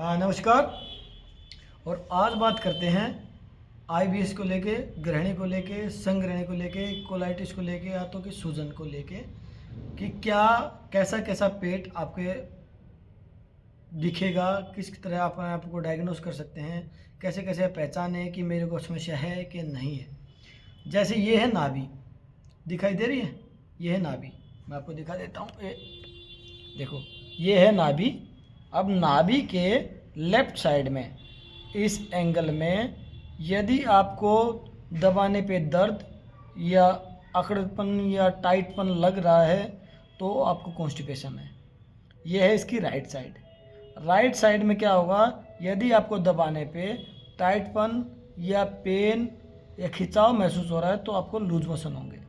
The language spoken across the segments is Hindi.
नमस्कार। और आज बात करते हैं आईबीएस को लेके, ग्रहणी को लेके, संग्रहणी को लेके, कोलाइटिस को लेके, आंतों की सूजन को लेके कि क्या कैसा कैसा पेट आपके दिखेगा, किस तरह आप आपको डायग्नोस कर सकते हैं, कैसे कैसे पहचाने कि मेरे को समस्या है कि नहीं है। जैसे ये है नाभि, दिखाई दे रही है, ये है नाभि, मैं आपको दिखा देता हूँ। देखो ये है नाभि। अब नाभि के लेफ्ट साइड में इस एंगल में यदि आपको दबाने पे दर्द या अकड़पन या टाइटपन लग रहा है तो आपको कॉन्स्टिपेशन है। यह है इसकी राइट साइड। राइट साइड में क्या होगा, यदि आपको दबाने पे टाइटपन या पेन या खिंचाव महसूस हो रहा है तो आपको लूज मोशन होंगे।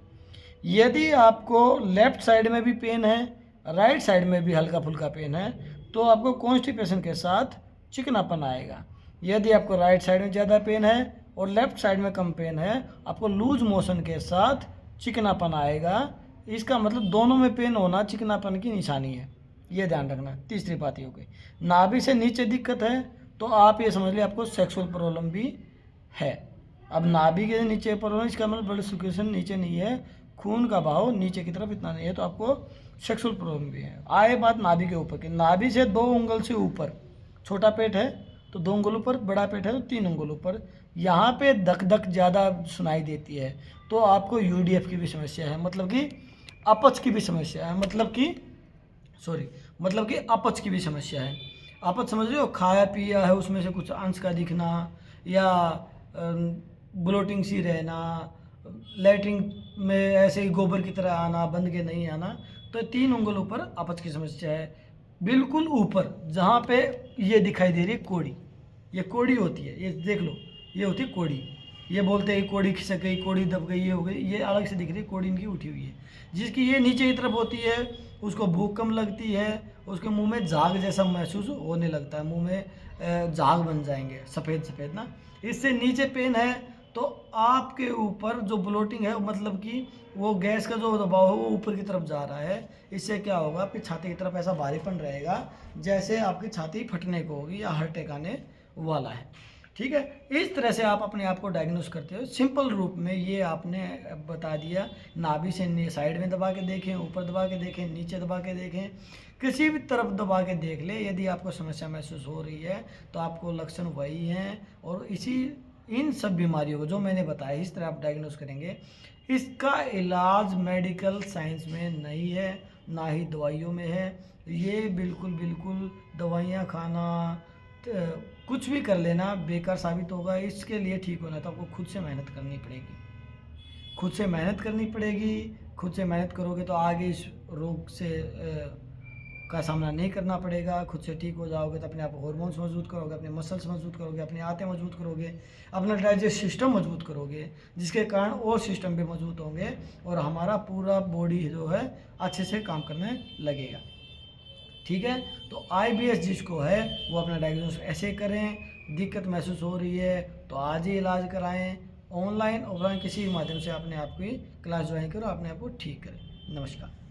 यदि आपको लेफ्ट साइड में भी पेन है, राइट साइड में भी हल्का फुल्का पेन है तो आपको कॉन्स्टिपेशन के साथ चिकनापन आएगा। यदि आपको राइट साइड में ज़्यादा पेन है और लेफ्ट साइड में कम पेन है, आपको लूज मोशन के साथ चिकनापन आएगा। इसका मतलब दोनों में पेन होना चिकनापन की निशानी है, ये ध्यान रखना। तीसरी बात ये हो गई, नाभि से नीचे दिक्कत है तो आप ये समझ लीजिए आपको सेक्सुअल प्रॉब्लम भी है। अब नाभि के नीचे प्रॉब्लम, इसका मतलब ब्लड सर्कुलेशन नीचे नहीं है, खून का बहाव नीचे की तरफ इतना नहीं है, तो आपको सेक्सुअल प्रॉब्लम भी है। आए बात नाभि के ऊपर की, नाभि से 2 उंगल से ऊपर, छोटा पेट है तो 2 उंगल ऊपर, बड़ा पेट है तो 3 उंगल ऊपर, यहाँ पे धक धक ज़्यादा सुनाई देती है तो आपको यूडीएफ की भी समस्या है, मतलब कि अपच की भी समस्या है, मतलब कि अपच की भी समस्या है। अपच समझ रहे हो, खाया पिया है उसमें से कुछ अंश का दिखना या ब्लोटिंग सी रहना, लैट्रिन में ऐसे ही गोबर की तरह आना, बंद के नहीं आना, तो 3 उंगल ऊपर अपच की समस्या है। बिल्कुल ऊपर जहाँ पे ये दिखाई दे रही है कोड़ी, ये कोड़ी होती है, ये देख लो, ये होती है कोड़ी। ये बोलते हैं कोड़ी खिसक गई, कोड़ी दब गई, ये हो गई, ये अलग से दिख रही है, कोड़ी इनकी उठी हुई है। जिसकी ये नीचे की तरफ होती है उसको भूख कम लगती है, उसके मुंह में झाग जैसा महसूस होने लगता है, मुंह में झाग बन जाएंगे सफ़ेद सफ़ेद ना। इससे नीचे पेन है तो आपके ऊपर जो ब्लोटिंग है, मतलब कि वो गैस का जो दबाव है वो ऊपर की तरफ जा रहा है। इससे क्या होगा, आपकी छाती की तरफ ऐसा भारीपन रहेगा जैसे आपकी छाती फटने को होगी या हार्ट अटैक आने वाला है। ठीक है, इस तरह से आप अपने आप को डायग्नोस करते हो। सिंपल रूप में ये आपने बता दिया। नाभि से साइड में दबा के देखें, ऊपर दबा के देखें, नीचे दबा के देखें, किसी भी तरफ दबा के देख ले। यदि आपको समस्या महसूस हो रही है तो आपको लक्षण वही हैं और इन सब बीमारियों को जो मैंने बताया इस तरह आप डायग्नोस करेंगे। इसका इलाज मेडिकल साइंस में नहीं है, ना ही दवाइयों में है। ये बिल्कुल दवाइयाँ खाना, कुछ भी कर लेना बेकार साबित होगा। इसके लिए ठीक होना तो आपको खुद से मेहनत करनी पड़ेगी, खुद से मेहनत करनी पड़ेगी। खुद से मेहनत करोगे तो आगे इस रोग से का सामना नहीं करना पड़ेगा। खुद से ठीक हो जाओगे तो अपने आप हार्मोन्स मजबूत करोगे, अपने मसल्स मजबूत करोगे, अपनी आंतें मजबूत करोगे, अपना डाइजेस्ट सिस्टम मजबूत करोगे, जिसके कारण और सिस्टम भी मजबूत होंगे और हमारा पूरा बॉडी जो है अच्छे से काम करने लगेगा। ठीक है, तो आईबीएस जिसको है वो अपना डायग्नोस ऐसे करें। दिक्कत महसूस हो रही है तो आज ही इलाज कराएं। ऑनलाइन ऑफलाइन किसी भी माध्यम से अपने आप की क्लास ज्वाइन करो, अपने आप को ठीक करें। नमस्कार।